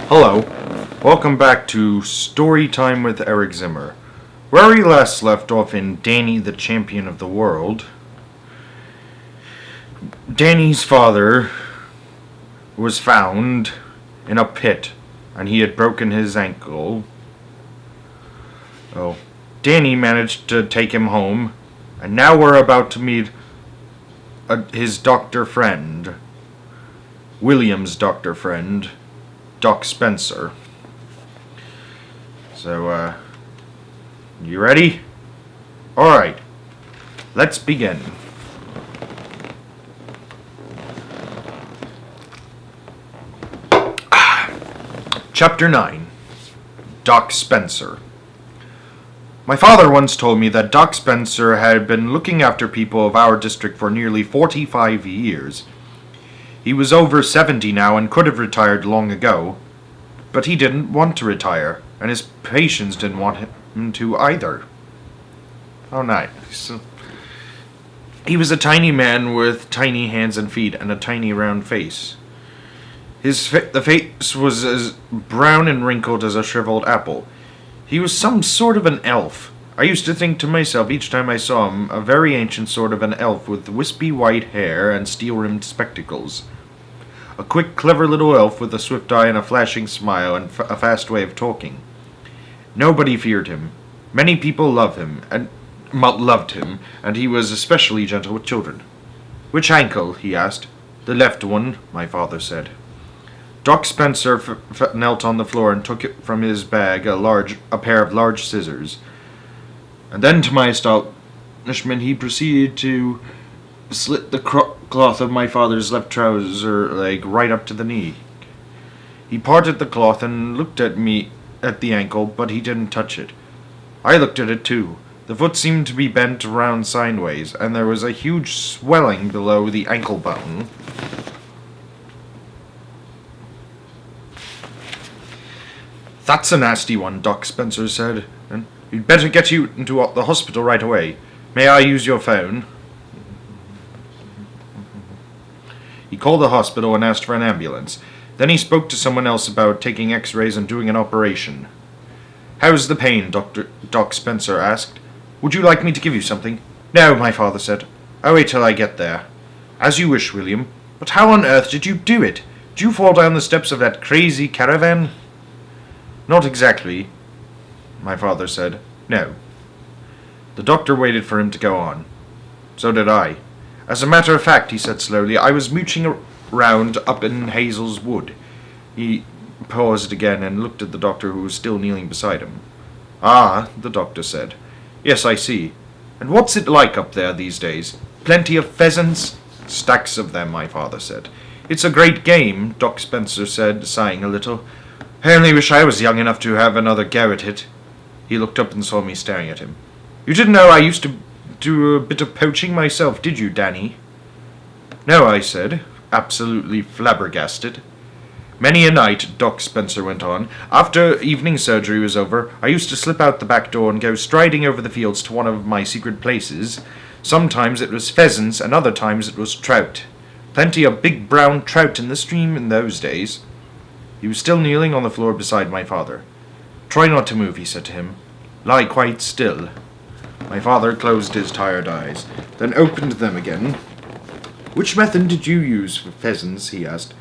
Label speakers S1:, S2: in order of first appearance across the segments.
S1: Hello, welcome back to Story Time with Eric Zimmer. Where we last left off in Danny the Champion of the World, Danny's father was found in a pit and he had broken his ankle. Danny managed to take him home, and now we're about to meet his doctor friend, William's doctor friend, Doc Spencer. So, you ready? Alright, let's begin. Chapter 9. Doc Spencer. My father once told me that Doc Spencer had been looking after people of our district for nearly 45 years. He was over 70 now and could have retired long ago, but he didn't want to retire, and his patients didn't want him to either. Oh, nice. He was a tiny man with tiny hands and feet and a tiny round face. The face was as brown and wrinkled as a shriveled apple. He was some sort of an elf. I used to think to myself each time I saw him, a very ancient sort of an elf with wispy white hair and steel-rimmed spectacles. A quick, clever little elf with a swift eye and a flashing smile and a fast way of talking. Nobody feared him. Many people loved him, and he was especially gentle with children. "Which ankle?" he asked. "The left one," my father said. Doc Spencer knelt on the floor and took from his bag a pair of large scissors. And then, to my astonishment, he proceeded to slit the cloth of my father's left trouser leg right up to the knee. He parted the cloth and looked at me at the ankle, but he didn't touch it. I looked at it too. The foot seemed to be bent around sideways, and there was a huge swelling below the ankle bone. "That's a nasty one," Doc Spencer said. "And you'd better get you into the hospital right away. May I use your phone?" He called the hospital and asked for an ambulance. Then he spoke to someone else about taking x-rays and doing an operation. "How's the pain?" Doc Spencer asked. "Would you like me to give you something?" "No," my father said. "I'll wait till I get there." "As you wish, William. But how on earth did you do it? Did you fall down the steps of that crazy caravan?" "Not exactly," my father said. "No." The doctor waited for him to go on. So did I. "As a matter of fact," he said slowly, "I was mooching around up in Hazel's wood." He paused again and looked at the doctor, who was still kneeling beside him. "Ah," the doctor said. "Yes, I see. And what's it like up there these days? Plenty of pheasants?" "Stacks of them," my father said. "It's a great game," Doc Spencer said, sighing a little. "I only wish I was young enough to have another go at it." He looked up and saw me staring at him. "You didn't know I used to do a bit of poaching myself, did you, Danny?" "No," I said, absolutely flabbergasted. "Many a night," Doc Spencer went on, "after evening surgery was over, I used to slip out the back door and go striding over the fields to one of my secret places. Sometimes it was pheasants, and other times it was trout. Plenty of big brown trout in the stream in those days." He was still kneeling on the floor beside my father. "Try not to move," he said to him. "Lie quite still." My father closed his tired eyes, then opened them again. "Which method did you use for pheasants?" he asked.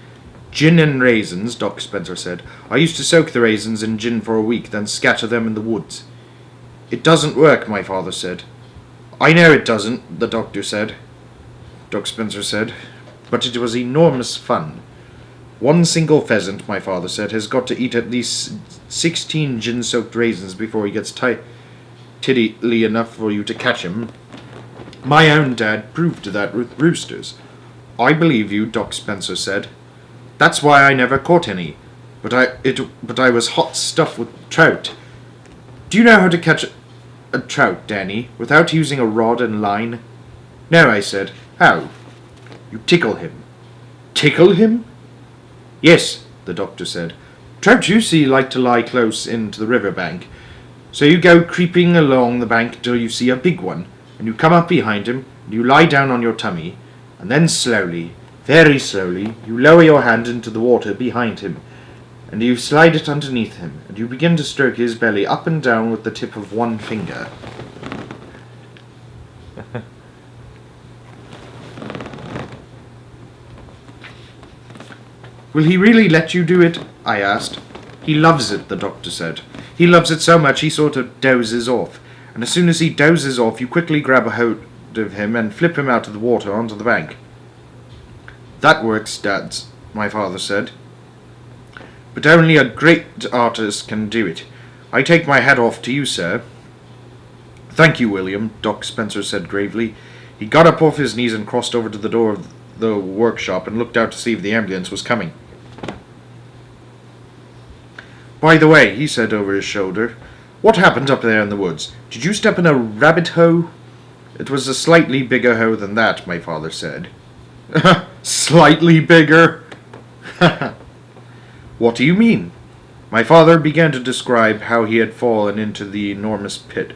S1: "Gin and raisins," Doc Spencer said. "I used to soak the raisins in gin for a week, then scatter them in the woods." "It doesn't work," my father said. "I know it doesn't," the doctor said. Doc Spencer said, "but it was enormous fun. One single pheasant," my father said, "has got to eat at least 16 gin-soaked raisins before he gets tiddly enough for you to catch him. My own dad proved that with roosters." "I believe you," Doc Spencer said. "That's why I never caught any. But I was hot stuff with trout. Do you know how to catch a trout, Danny, without using a rod and line?" "No," I said. "How?" "You tickle him." "Tickle him?" "Yes," the doctor said. "Trout usually like to lie close in to the river bank. So you go creeping along the bank till you see a big one, and you come up behind him, and you lie down on your tummy, and then slowly, Very slowly, you lower your hand into the water behind him, and you slide it underneath him, and you begin to stroke his belly up and down with the tip of one finger. Will he really let you do it? I asked. He loves it, the doctor said. He loves it so much he sort of dozes off, and as soon as he dozes off, you quickly grab a hold of him and flip him out of the water onto the bank. That works, Dad, my father said. But only a great artist can do it. I take my hat off to you, sir. Thank you, William, Doc Spencer said gravely. He got up off his knees and crossed over to the door of the workshop and looked out to see if the ambulance was coming. By the way, he said over his shoulder, what happened up there in the woods? Did you step in a rabbit hole? It was a slightly bigger hole than that, my father said. Slightly bigger? What do you mean? My father began to describe how he had fallen into the enormous pit.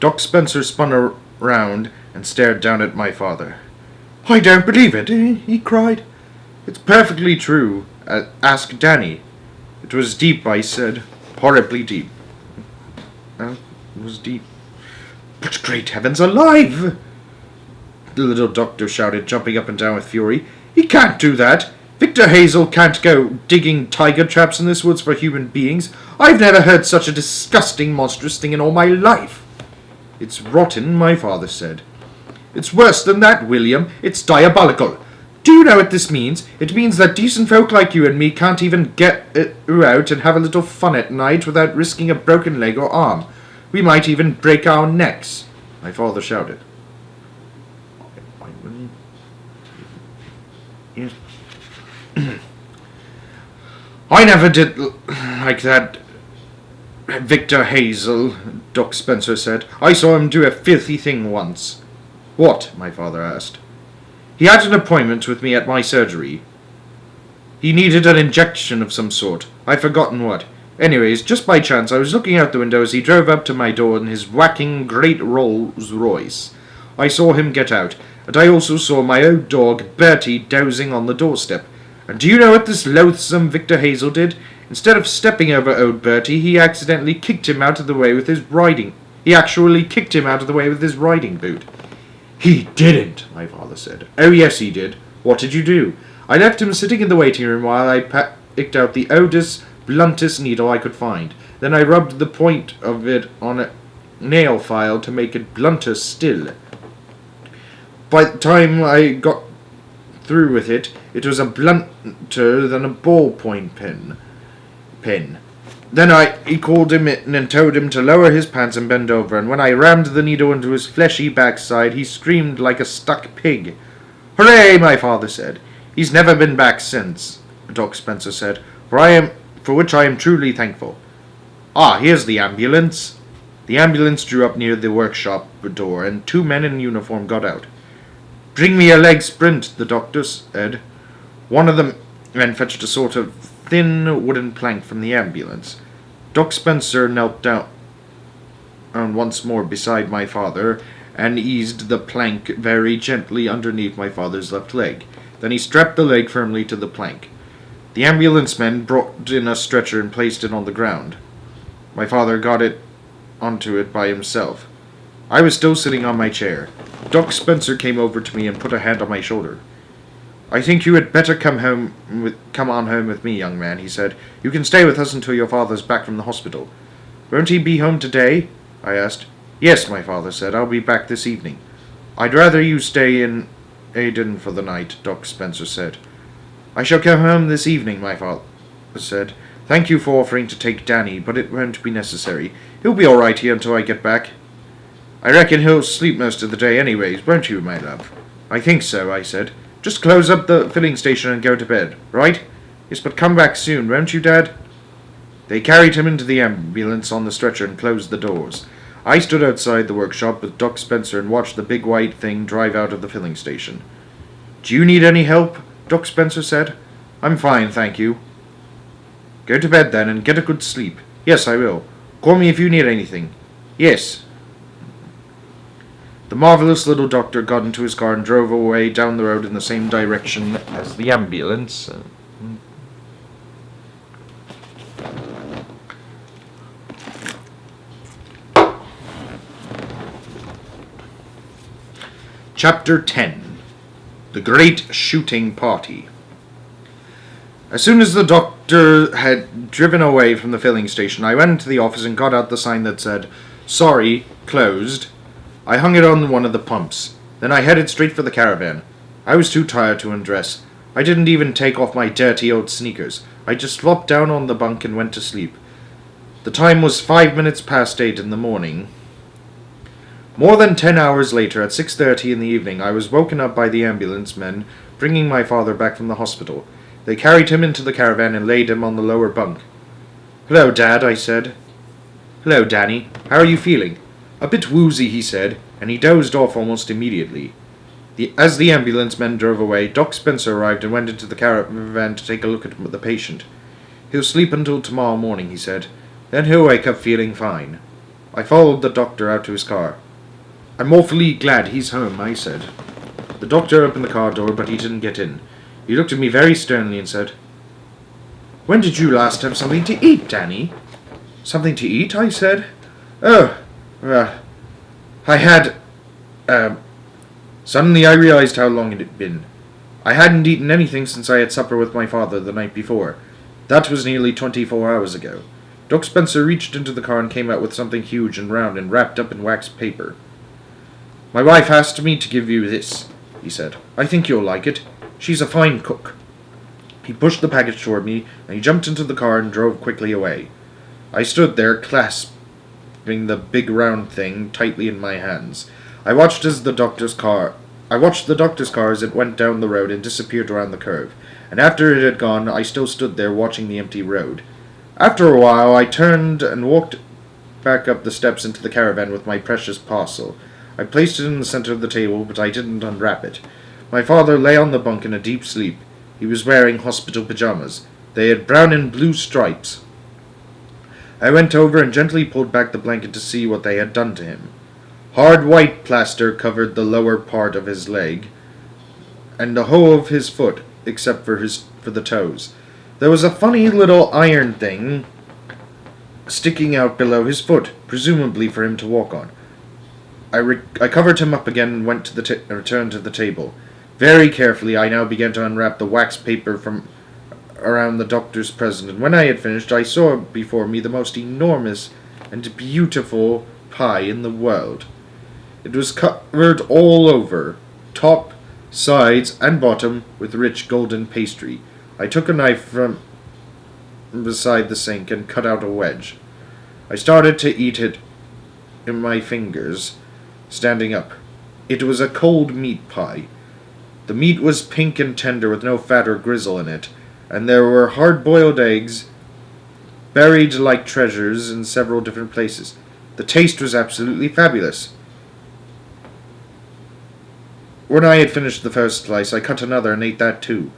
S1: Doc Spencer spun around and stared down at my father. I don't believe it, he cried. It's perfectly true. Ask Danny. It was deep, I said. Horribly deep. It was deep. But great heavens alive! The little doctor shouted, jumping up and down with fury. He can't do that. Mr Hazel can't go digging tiger traps in this woods for human beings. I've never heard such a disgusting, monstrous thing in all my life. It's rotten, my father said. It's worse than that, William. It's diabolical. Do you know what this means? It means that decent folk like you and me can't even get out and have a little fun at night without risking a broken leg or arm. We might even break our necks, my father shouted. Yes. I never did like that, Mr Hazel, Doc Spencer said. I saw him do a filthy thing once. What? My father asked. He had an appointment with me at my surgery. He needed an injection of some sort. I've forgotten what. Anyways, just by chance, I was looking out the window as he drove up to my door in his whacking great Rolls Royce. I saw him get out, and I also saw my old dog, Bertie, dozing on the doorstep. And do you know what this loathsome Mr Hazel did? Instead of stepping over old Bertie, he accidentally kicked him out of the way with his riding. He actually kicked him out of the way with his riding boot. He didn't, my father said. Oh, yes, he did. What did you do? I left him sitting in the waiting room while I picked out the oldest, bluntest needle I could find. Then I rubbed the point of it on a nail file to make it blunter still. By the time I got through with it, it was a blunter than a ballpoint pen. Then I called him in and told him to lower his pants and bend over, and when I rammed the needle into his fleshy backside, he screamed like a stuck pig. Hooray, my father said. He's never been back since, Doc Spencer said, for which I am truly thankful. Ah, here's the ambulance. The ambulance drew up near the workshop door, and 2 men in uniform got out. Bring me a leg sprint, the doctor said. One of the men fetched a sort of thin wooden plank from the ambulance. Doc Spencer knelt down once more beside my father and eased the plank very gently underneath my father's left leg. Then he strapped the leg firmly to the plank. The ambulance men brought in a stretcher and placed it on the ground. My father got it onto it by himself. I was still sitting on my chair. Doc Spencer came over to me and put a hand on my shoulder. I think you had better come on home with me, young man, he said. You can stay with us until your father's back from the hospital. Won't he be home today? I asked. Yes, my father said. I'll be back this evening. I'd rather you stay in Aden for the night, Doc Spencer said. I shall come home this evening, my father said. Thank you for offering to take Danny, but it won't be necessary. He'll be all right here until I get back. I reckon he'll sleep most of the day anyways, won't you, my love? I think so, I said. Just close up the filling station and go to bed, right? Yes, but come back soon, won't you, Dad? They carried him into the ambulance on the stretcher and closed the doors. I stood outside the workshop with Doc Spencer and watched the big white thing drive out of the filling station. Do you need any help? Doc Spencer said. I'm fine, thank you. Go to bed then and get a good sleep. Yes, I will. Call me if you need anything. Yes. The marvelous little doctor got into his car and drove away down the road in the same direction as the ambulance. Chapter 10. The Great Shooting Party. As soon as the doctor had driven away from the filling station, I went into the office and got out the sign that said, "Sorry, closed." I hung it on one of the pumps. Then I headed straight for the caravan. I was too tired to undress. I didn't even take off my dirty old sneakers. I just flopped down on the bunk and went to sleep. The time was 5 minutes past 8 in the morning. More than 10 hours later, at 6:30 in the evening, I was woken up by the ambulance men bringing my father back from the hospital. They carried him into the caravan and laid him on the lower bunk. "Hello, Dad," I said. "Hello, Danny. How are you feeling?" "A bit woozy," he said, and he dozed off almost immediately. As the ambulance men drove away, Doc Spencer arrived and went into the caravan to take a look at the patient. "He'll sleep until tomorrow morning," he said. "Then he'll wake up feeling fine." I followed the doctor out to his car. "I'm awfully glad he's home," I said. The doctor opened the car door, but he didn't get in. He looked at me very sternly and said, "When did you last have something to eat, Danny?" "Something to eat?" I said. "Oh, I had, Suddenly I realized how long it had been. I hadn't eaten anything since I had supper with my father the night before. That was nearly 24 hours ago. Doc Spencer reached into the car and came out with something huge and round and wrapped up in wax paper. "My wife asked me to give you this," he said. "I think you'll like it. She's a fine cook." He pushed the package toward me, and he jumped into the car and drove quickly away. I stood there, clasping the big round thing tightly in my hands. I watched the doctor's car as it went down the road and disappeared around the curve, and after it had gone, I still stood there watching the empty road. After a while, I turned and walked back up the steps into the caravan with my precious parcel. I placed it in the center of the table, but I didn't unwrap it. My father lay on the bunk in a deep sleep. He was wearing hospital pajamas. They had brown and blue stripes. I went over and gently pulled back the blanket to see what they had done to him. Hard white plaster covered the lower part of his leg and the whole of his foot, except for the toes. There was a funny little iron thing sticking out below his foot, presumably for him to walk on. I covered him up again and went to returned to the table. Very carefully, I now began to unwrap the wax paper from around the doctor's present, and when I had finished, I saw before me the most enormous and beautiful pie in the world. It was covered all over, top, sides, and bottom, with rich golden pastry. I took a knife from beside the sink and cut out a wedge. I started to eat it in my fingers, standing up. It was a cold meat pie. The meat was pink and tender with no fat or gristle in it, and there were hard-boiled eggs buried like treasures in several different places. The taste was absolutely fabulous. When I had finished the first slice, I cut another and ate that too.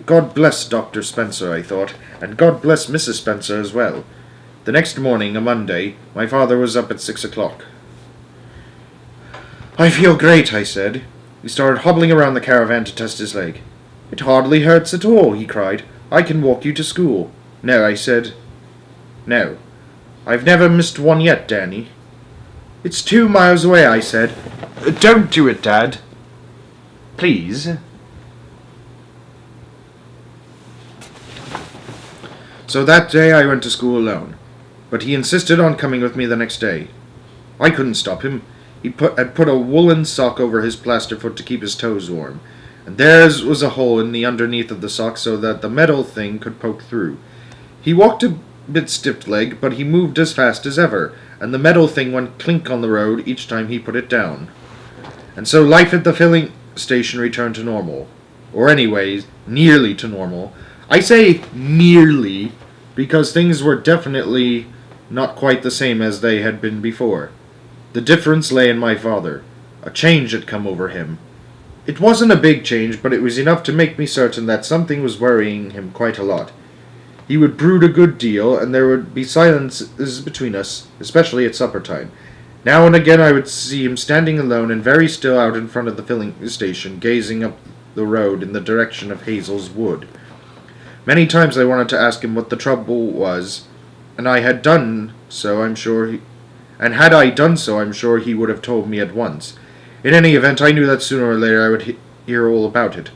S1: God bless Dr. Spencer, I thought, and God bless Mrs. Spencer as well. The next morning, a Monday, my father was up at 6 o'clock. "I feel great," I said. He started hobbling around the caravan to test his leg. "It hardly hurts at all," he cried. "I can walk you to school." "No," I said. "No. I've never missed one yet, Danny." "It's 2 miles away," I said. "Don't do it, Dad. Please." So that day I went to school alone, but he insisted on coming with me the next day. I couldn't stop him. He had put a woolen sock over his plaster foot to keep his toes warm, and there was a hole in the underneath of the sock so that the metal thing could poke through. He walked a bit stiff-legged, but he moved as fast as ever, and the metal thing went clink on the road each time he put it down. And so life at the filling station returned to normal. Or anyways, nearly to normal. I say nearly because things were definitely not quite the same as they had been before. The difference lay in my father. A change had come over him. It wasn't a big change, but it was enough to make me certain that something was worrying him quite a lot. He would brood a good deal, and there would be silences between us, especially at supper time. Now and again I would see him standing alone and very still out in front of the filling station, gazing up the road in the direction of Hazel's wood. Many times I wanted to ask him what the trouble was, and I had done so, I'm sure had I done so, I'm sure he would have told me at once. In any event, I knew that sooner or later I would hear all about it.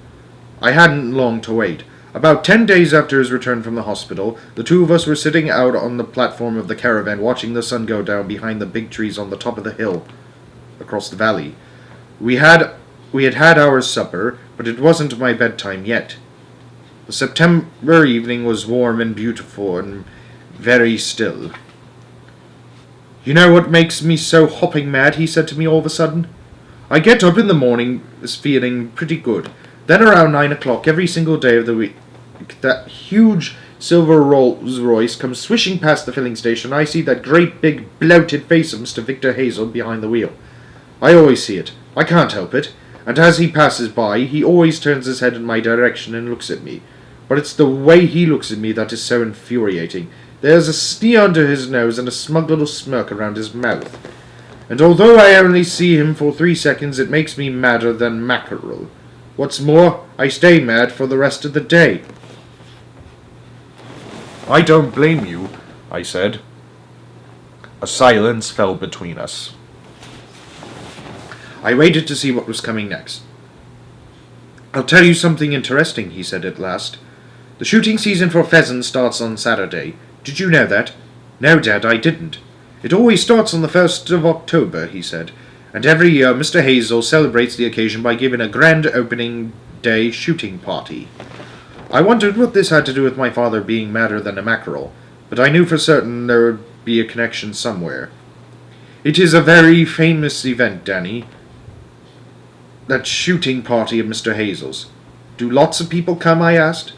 S1: I hadn't long to wait. About 10 days after his return from the hospital, the two of us were sitting out on the platform of the caravan, watching the sun go down behind the big trees on the top of the hill across the valley. We had our supper, but it wasn't my bedtime yet. The September evening was warm and beautiful and very still. "You know what makes me so hopping mad?" he said to me all of a sudden. "I get up in the morning feeling pretty good. Then around 9 o'clock every single day of the week, that huge silver Rolls Royce comes swishing past the filling station. I see that great big bloated face of Mr. Victor Hazel behind the wheel. I always see it. I can't help it. And as he passes by, he always turns his head in my direction and looks at me. But it's the way he looks at me that is so infuriating. There's a sneer under his nose and a smug little smirk around his mouth. And although I only see him for 3 seconds, it makes me madder than mackerel. What's more, I stay mad for the rest of the day." "I don't blame you," I said. A silence fell between us. I waited to see what was coming next. "I'll tell you something interesting," he said at last. "The shooting season for pheasants starts on Saturday. Did you know that?" "No, Dad, I didn't." "It always starts on the 1st of October, he said, "and every year Mr. Hazel celebrates the occasion by giving a grand opening day shooting party." I wondered what this had to do with my father being madder than a mackerel, but I knew for certain there would be a connection somewhere. "It is a very famous event, Danny, that shooting party of Mr. Hazel's." "Do lots of people come?" I asked.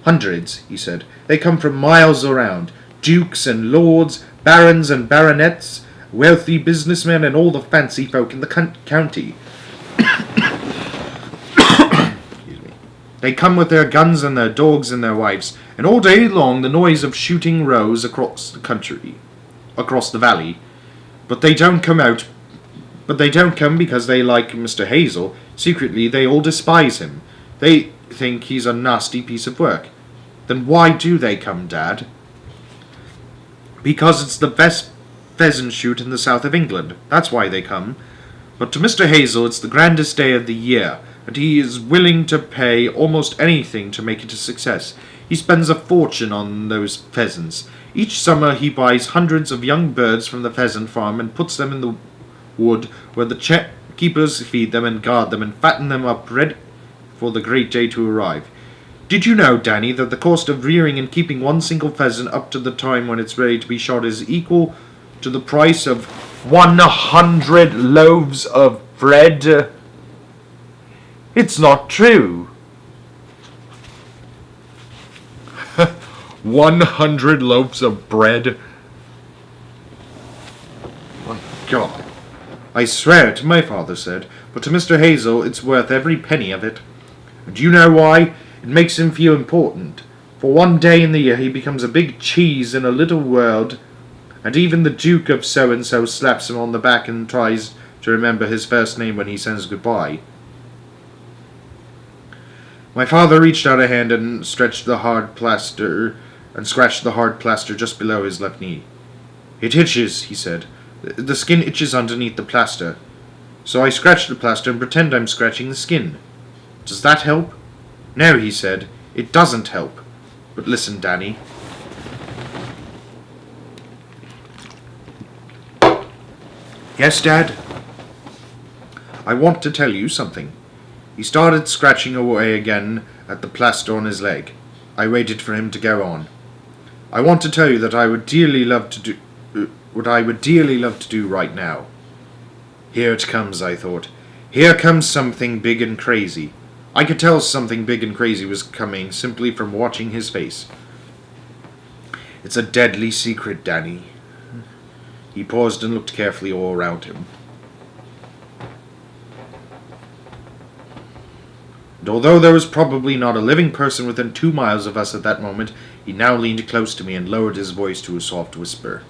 S1: "Hundreds," he said. "They come from miles around. Dukes and lords, barons and baronets, wealthy businessmen, and all the fancy folk in the county. They come with their guns and their dogs and their wives, and all day long the noise of shooting rose across the country, across the valley. But they don't come because they like Mr. Hazel. Secretly, they all despise him. They think he's a nasty piece of work." "Then why do they come, Dad?" "Because it's the best pheasant shoot in the south of England. That's why they come. But to Mr. Hazel it's the grandest day of the year, and he is willing to pay almost anything to make it a success. He spends a fortune on those pheasants. Each summer he buys hundreds of young birds from the pheasant farm and puts them in the wood where the keepers feed them and guard them and fatten them up ready for the great day to arrive. Did you know, Danny, that the cost of rearing and keeping one single pheasant up to the time when it's ready to be shot is equal to the price of 100 loaves of bread?" "It's not true." 100 loaves of bread? My God. "I swear it," my father said, "but to Mr. Hazel it's worth every penny of it. And do you know why? It makes him feel important. For one day in the year he becomes a big cheese in a little world, and even the Duke of so-and-so slaps him on the back and tries to remember his first name when he says goodbye." My father reached out a hand and scratched the hard plaster just below his left knee. "It itches," he said. "The skin itches underneath the plaster. So I scratch the plaster and pretend I'm scratching the skin. Does that help?" "No," he said, "it doesn't help. But listen, Danny." "Yes, Dad?" "I want to tell you something." He started scratching away again at the plaster on his leg. I waited for him to go on. "I want to tell you that I would dearly love to do what I would dearly love to do right now." Here it comes, I thought. Here comes something big and crazy. I could tell something big and crazy was coming simply from watching his face. "It's a deadly secret, Danny." He paused and looked carefully all around him. And although there was probably not a living person within 2 miles of us at that moment, he now leaned close to me and lowered his voice to a soft whisper.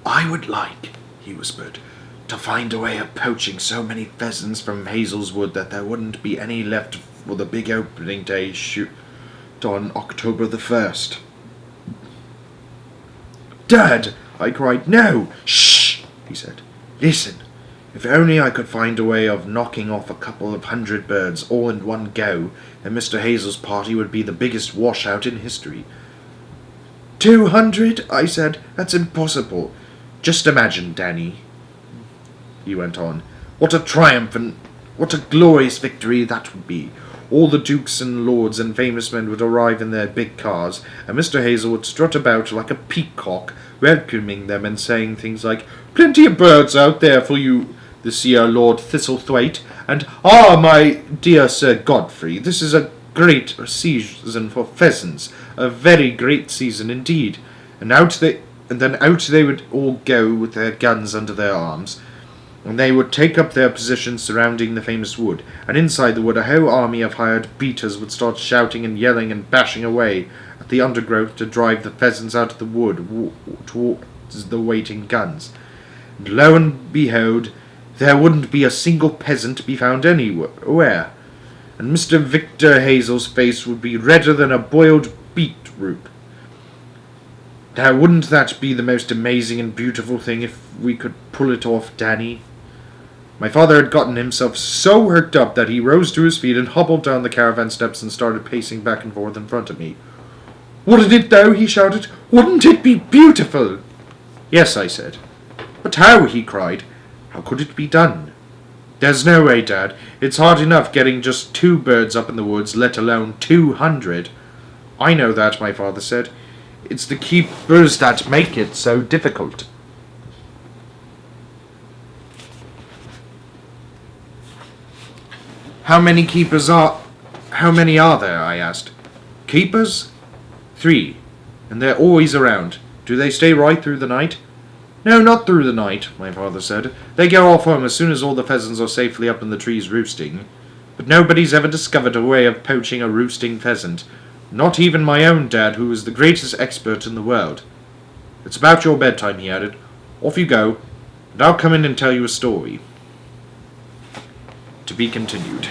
S1: I would like, he whispered, to find a way of poaching so many pheasants from Hazel's wood that there wouldn't be any left for the big opening day shoot on October the 1st. Dad, I cried. No! Shh, he said. Listen, if only I could find a way of knocking off a couple of 100 birds all in one go, then Mr. Hazel's party would be the biggest washout in history. 200? I said. That's impossible. Just imagine, Danny, he went on. What a triumph and what a glorious victory that would be. All the dukes and lords and famous men would arrive in their big cars, and Mr. Hazel would strut about like a peacock, welcoming them and saying things like, "Plenty of birds out there for you this year, Lord Thistlethwaite," and "Ah, my dear Sir Godfrey, this is a great season for pheasants, a very great season indeed." And then out they would all go with their guns under their arms, and they would take up their positions surrounding the famous wood, and inside the wood a whole army of hired beaters would start shouting and yelling and bashing away at the undergrowth to drive the pheasants out of the wood towards the waiting guns. And lo and behold, there wouldn't be a single peasant to be found anywhere, and Mr. Victor Hazel's face would be redder than a boiled beetroot. Now, wouldn't that be the most amazing and beautiful thing if we could pull it off, Danny? My father had gotten himself so worked up that he rose to his feet and hobbled down the caravan steps and started pacing back and forth in front of me. "Wouldn't it, though?" he shouted. "Wouldn't it be beautiful?" "Yes," I said. "But how?" he cried. "How could it be done?" "There's no way, Dad. It's hard enough getting just 2 birds up in the woods, let alone 200. "I know that," my father said. "It's the keepers that make it so difficult." How many are there?" I asked. "Keepers? 3. And they're always around. Do they stay right through the night?" "No, not through the night," my father said. "They go off home as soon as all the pheasants are safely up in the trees roosting. But nobody's ever discovered a way of poaching a roosting pheasant. Not even my own dad, who is the greatest expert in the world. It's about your bedtime," he added. "Off you go, and I'll come in and tell you a story." To be continued.